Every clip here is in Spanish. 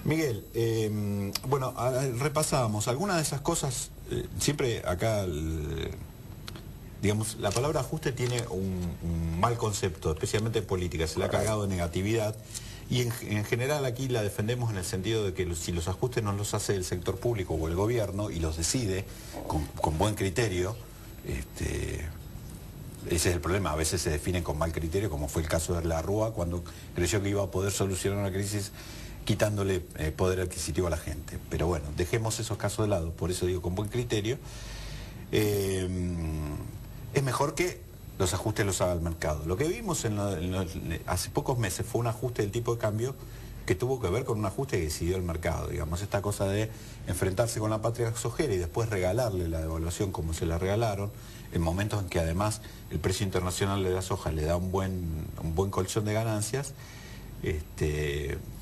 Miguel, bueno, repasábamos algunas de esas cosas, siempre acá, digamos, la palabra ajuste tiene un mal concepto, especialmente en política, se le ha cargado de negatividad y en general aquí la defendemos en el sentido de que si los ajustes no los hace el sector público o el gobierno y los decide con buen criterio, ese es el problema, a veces se definen con mal criterio, como fue el caso de la Rúa, cuando creyó que iba a poder solucionar una crisis quitándole poder adquisitivo a la gente. Pero bueno, dejemos esos casos de lado, por eso digo con buen criterio. Es mejor que los ajustes los haga el mercado. Lo que vimos hace pocos meses fue un ajuste del tipo de cambio que tuvo que ver con un ajuste que decidió el mercado, digamos, esta cosa de enfrentarse con la patria extranjera y después regalarle la devaluación como se la regalaron, en momentos en que además el precio internacional de la soja le da un buen colchón de ganancias.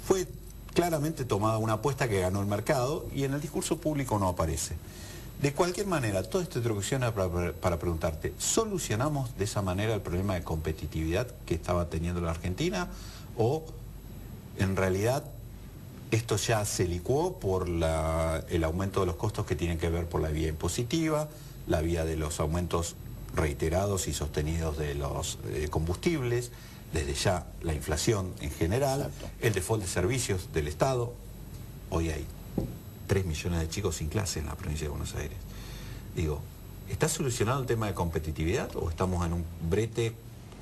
Fue claramente tomada una apuesta que ganó el mercado y en el discurso público no aparece. De cualquier manera, toda esta introducción es para preguntarte, ¿solucionamos de esa manera el problema de competitividad que estaba teniendo la Argentina o en realidad esto ya se licuó por el aumento de los costos que tienen que ver por la vía impositiva, la vía de los aumentos reiterados y sostenidos de los combustibles, desde ya la inflación en general, exacto, el default de servicios del Estado? Hoy hay 3 millones de chicos sin clase en la provincia de Buenos Aires. Digo, ¿está solucionado el tema de competitividad o estamos en un brete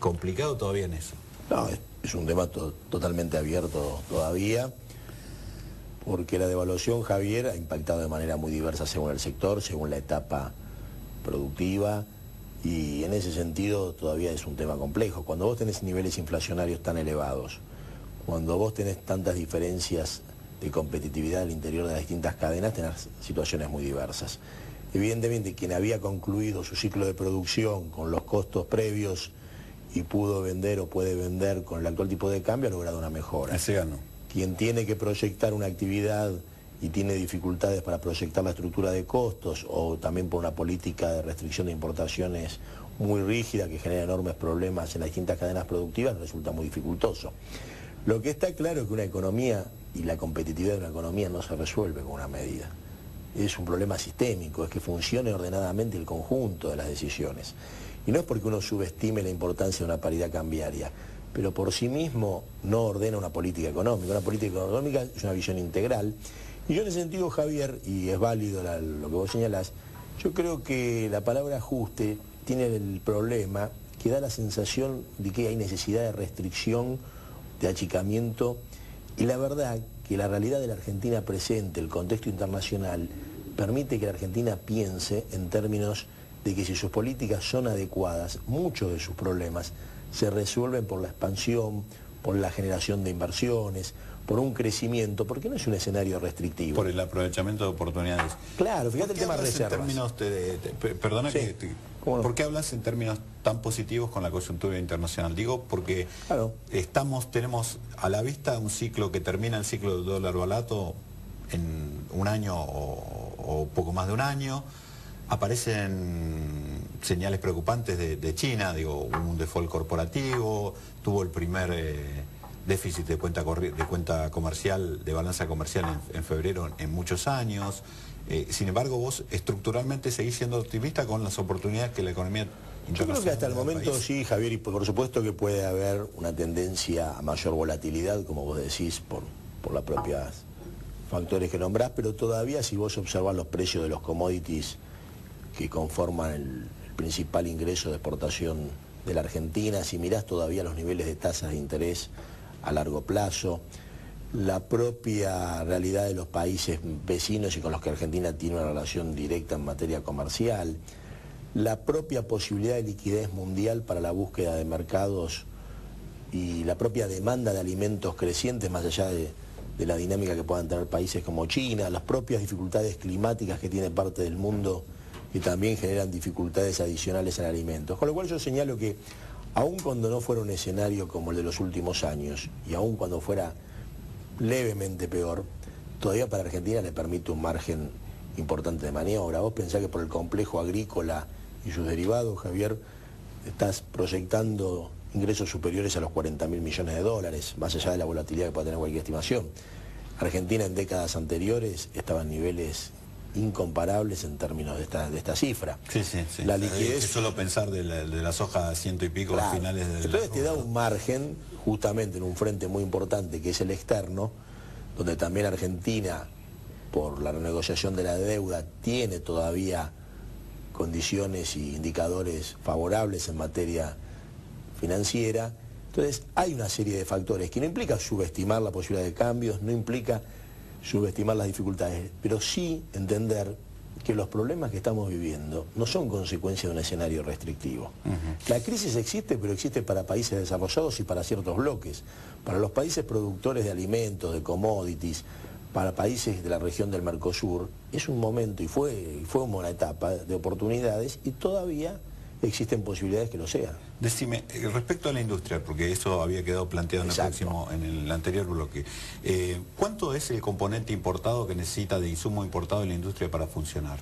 complicado todavía en eso? No, es un tema totalmente abierto todavía, porque la devaluación, Javier, ha impactado de manera muy diversa según el sector, según la etapa productiva, y en ese sentido todavía es un tema complejo. Cuando vos tenés niveles inflacionarios tan elevados, cuando vos tenés tantas diferencias de competitividad al interior de las distintas cadenas, tenés situaciones muy diversas. Evidentemente, quien había concluido su ciclo de producción con los costos previos y pudo vender o puede vender con el actual tipo de cambio ha logrado una mejora. Ese ganó. Quien tiene que proyectar una actividad y tiene dificultades para proyectar la estructura de costos o también por una política de restricción de importaciones muy rígida que genera enormes problemas en las distintas cadenas productivas, resulta muy dificultoso. Lo que está claro es que una economía y la competitividad de una economía no se resuelve con una medida. Es un problema sistémico, es que funcione ordenadamente el conjunto de las decisiones. Y no es porque uno subestime la importancia de una paridad cambiaria, pero por sí mismo no ordena una política económica. Una política económica es una visión integral. Y yo en ese sentido, Javier, y es válido lo que vos señalás, yo creo que la palabra ajuste tiene el problema que da la sensación de que hay necesidad de restricción, de achicamiento, y la verdad que la realidad de la Argentina presente, el contexto internacional, permite que la Argentina piense en términos de que si sus políticas son adecuadas, muchos de sus problemas se resuelven por la expansión, por la generación de inversiones, por un crecimiento, porque no es un escenario restrictivo. Por el aprovechamiento de oportunidades. Claro, fíjate el tema de reservas. Perdona, sí, no? ¿Por qué hablas en términos tan positivos con la coyuntura internacional? Digo porque claro, tenemos a la vista un ciclo que termina el ciclo del dólar barato en un año o poco más de un año. Aparecen señales preocupantes de China, digo, un default corporativo, tuvo el primer déficit de cuenta comercial, de balanza comercial en febrero en muchos años. Sin embargo, vos estructuralmente seguís siendo optimista con las oportunidades que la economía internacional. Yo creo que hasta el momento sí, Javier, y por supuesto que puede haber una tendencia a mayor volatilidad, como vos decís, por los propios factores que nombrás, pero todavía si vos observás los precios de los commodities que conforman el principal ingreso de exportación de la Argentina, si mirás todavía los niveles de tasas de interés a largo plazo, la propia realidad de los países vecinos y con los que Argentina tiene una relación directa en materia comercial, la propia posibilidad de liquidez mundial para la búsqueda de mercados y la propia demanda de alimentos crecientes más allá de la dinámica que puedan tener países como China, las propias dificultades climáticas que tiene parte del mundo y también generan dificultades adicionales en alimentos. Con lo cual yo señalo que aun cuando no fuera un escenario como el de los últimos años y aun cuando fuera levemente peor, todavía para Argentina le permite un margen importante de maniobra. Vos pensás que por el complejo agrícola y sus derivados, Javier, estás proyectando ingresos superiores a los 40.000 millones de dólares, más allá de la volatilidad que pueda tener cualquier estimación. Argentina en décadas anteriores estaba en niveles incomparables en términos de esta cifra. Sí. La liquidez... Es solo pensar de la soja a 100 y pico a finales de... Entonces te da un margen, justamente en un frente muy importante que es el externo, donde también Argentina, por la renegociación de la deuda, tiene todavía condiciones y indicadores favorables en materia financiera. Entonces hay una serie de factores que no implica subestimar la posibilidad de cambios, no implica subestimar las dificultades, pero sí entender que los problemas que estamos viviendo no son consecuencia de un escenario restrictivo. La crisis existe, pero existe para países desarrollados y para ciertos bloques. Para los países productores de alimentos, de commodities, para países de la región del Mercosur, es un momento y fue una etapa de oportunidades y todavía existen posibilidades que lo sean. Decime, respecto a la industria, porque eso había quedado planteado en el anterior bloque, ¿cuánto es el componente importado que necesita de insumo importado en la industria para funcionar?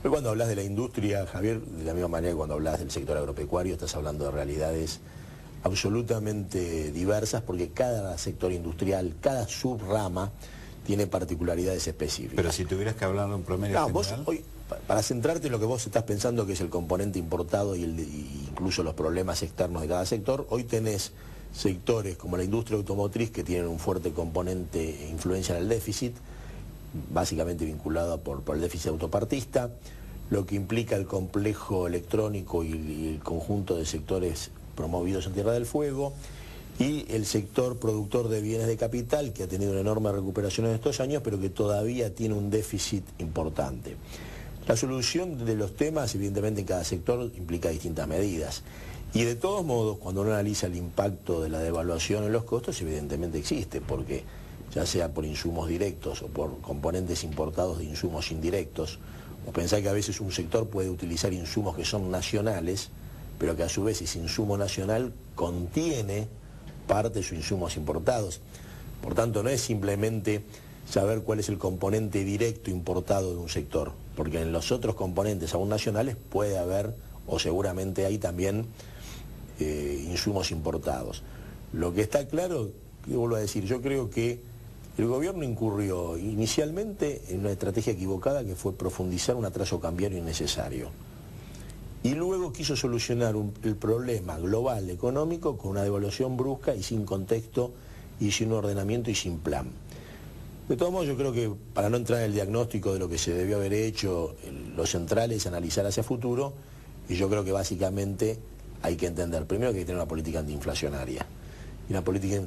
Hoy cuando hablas de la industria, Javier, de la misma manera que cuando hablas del sector agropecuario, estás hablando de realidades absolutamente diversas, porque cada sector industrial, cada subrama, tiene particularidades específicas. Pero si tuvieras que hablar de un promedio general... Vos hoy, para centrarte en lo que vos estás pensando que es el componente importado y incluso los problemas externos de cada sector, hoy tenés sectores como la industria automotriz que tienen un fuerte componente e influencia en el déficit, básicamente vinculado por el déficit autopartista, lo que implica el complejo electrónico y el conjunto de sectores promovidos en Tierra del Fuego, y el sector productor de bienes de capital, que ha tenido una enorme recuperación en estos años, pero que todavía tiene un déficit importante. La solución de los temas, evidentemente, en cada sector implica distintas medidas. Y de todos modos, cuando uno analiza el impacto de la devaluación en los costos, evidentemente existe, porque ya sea por insumos directos o por componentes importados de insumos indirectos, o pensar que a veces un sector puede utilizar insumos que son nacionales, pero que a su vez ese insumo nacional contiene parte de sus insumos importados. Por tanto, no es simplemente saber cuál es el componente directo importado de un sector, porque en los otros componentes aún nacionales puede haber, o seguramente hay también, insumos importados. Lo que está claro, que vuelvo a decir, yo creo que el gobierno incurrió inicialmente en una estrategia equivocada que fue profundizar un atraso cambiario innecesario. Y luego quiso solucionar el problema global económico con una devaluación brusca y sin contexto y sin ordenamiento y sin plan. De todos modos, yo creo que para no entrar en el diagnóstico de lo que se debió haber hecho, lo central es analizar hacia futuro, y yo creo que básicamente hay que entender primero que hay que tener una política antiinflacionaria. Y una política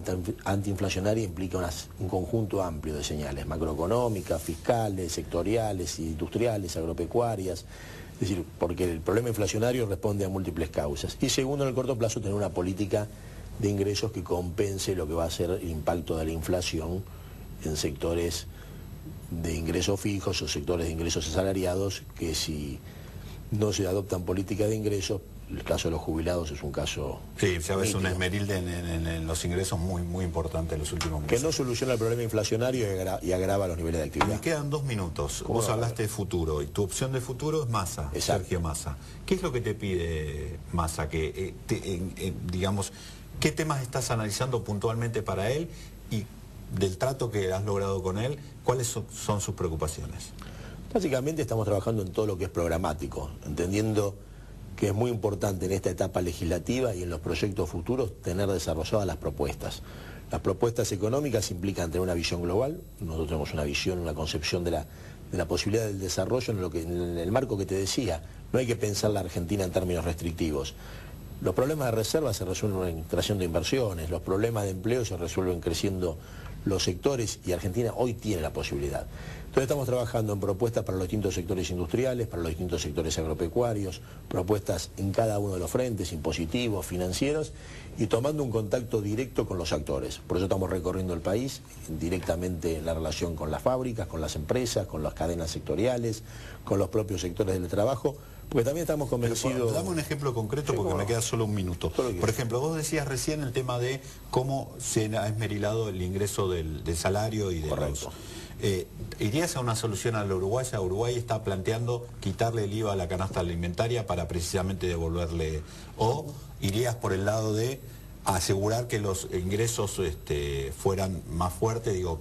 antiinflacionaria implica un conjunto amplio de señales macroeconómicas, fiscales, sectoriales, industriales, agropecuarias. Es decir, porque el problema inflacionario responde a múltiples causas. Y segundo, en el corto plazo, tener una política de ingresos que compense lo que va a ser el impacto de la inflación en sectores de ingresos fijos o sectores de ingresos asalariados, que si no se adoptan políticas de ingresos, el caso de los jubilados es un caso... Sí, se ve un esmerilde en los ingresos muy importante en los últimos meses. Que no soluciona el problema inflacionario y agrava los niveles de actividad. Me quedan 2 minutos. Vos hablaste de futuro y tu opción de futuro es Massa, Sergio Massa. ¿Qué es lo que te pide Massa? Digamos, ¿qué temas estás analizando puntualmente para él y del trato que has logrado con él, cuáles son sus preocupaciones? Básicamente estamos trabajando en todo lo que es programático, entendiendo que es muy importante en esta etapa legislativa y en los proyectos futuros tener desarrolladas las propuestas. Las propuestas económicas implican tener una visión global. Nosotros tenemos una visión, una concepción de la posibilidad del desarrollo en el marco que te decía. No hay que pensar la Argentina en términos restrictivos. Los problemas de reserva se resuelven trayendo inversiones, los problemas de empleo se resuelven creciendo los sectores, y Argentina hoy tiene la posibilidad. Entonces estamos trabajando en propuestas para los distintos sectores industriales, para los distintos sectores agropecuarios, propuestas en cada uno de los frentes, impositivos, financieros, y tomando un contacto directo con los actores. Por eso estamos recorriendo el país, directamente en la relación con las fábricas, con las empresas, con las cadenas sectoriales, con los propios sectores del trabajo, porque también estamos convencidos... Dame un ejemplo concreto, porque me queda solo un minuto. Por ejemplo, vos decías recién el tema de cómo se ha esmerilado el ingreso del salario y de Correcto. ¿Irías a una solución a la uruguaya? Uruguay está planteando quitarle el IVA a la canasta alimentaria para precisamente devolverle... ¿O irías por el lado de asegurar que los ingresos fueran más fuertes, digo,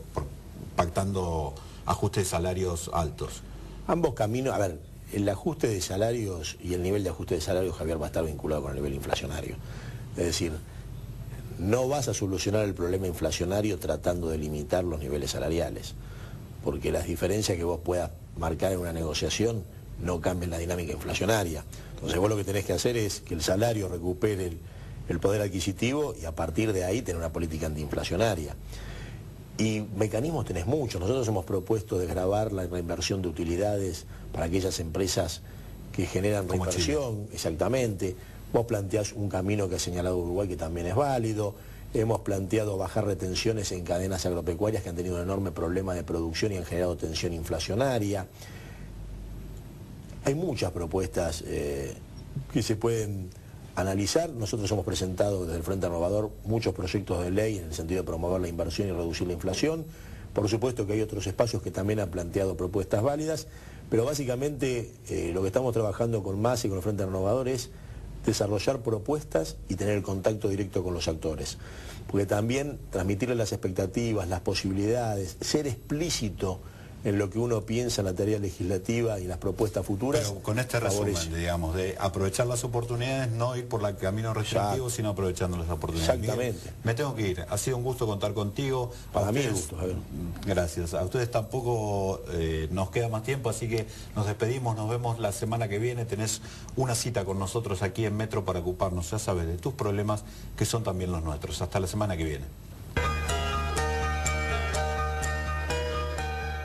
pactando ajustes de salarios altos. Ambos caminos, a ver, el ajuste de salarios y el nivel de ajuste de salarios, Javier, va a estar vinculado con el nivel inflacionario. Es decir, no vas a solucionar el problema inflacionario tratando de limitar los niveles salariales, porque las diferencias que vos puedas marcar en una negociación no cambian la dinámica inflacionaria. Entonces vos lo que tenés que hacer es que el salario recupere el poder adquisitivo y a partir de ahí tener una política antiinflacionaria. Y mecanismos tenés muchos. Nosotros hemos propuesto desgravar la reinversión de utilidades para aquellas empresas que generan reinversión, exactamente. Vos planteás un camino que ha señalado Uruguay que también es válido. Hemos planteado bajar retenciones en cadenas agropecuarias que han tenido un enorme problema de producción y han generado tensión inflacionaria. Hay muchas propuestas que se pueden analizar. Nosotros hemos presentado desde el Frente Renovador muchos proyectos de ley en el sentido de promover la inversión y reducir la inflación. Por supuesto que hay otros espacios que también han planteado propuestas válidas, pero básicamente lo que estamos trabajando con MAS y con el Frente Renovador es desarrollar propuestas y tener el contacto directo con los actores. Porque también transmitirles las expectativas, las posibilidades, ser explícito en lo que uno piensa en la tarea legislativa y las propuestas futuras. Pero con este resumen, digamos, de aprovechar las oportunidades, no ir por el camino restrictivo, sino aprovechando las oportunidades. Exactamente. Miguel, me tengo que ir. Ha sido un gusto contar contigo. Para mí es un gusto, Javier. Gracias. A ustedes tampoco nos queda más tiempo, así que nos despedimos. Nos vemos la semana que viene. Tenés una cita con nosotros aquí en Metro para ocuparnos, ya sabes, de tus problemas, que son también los nuestros. Hasta la semana que viene.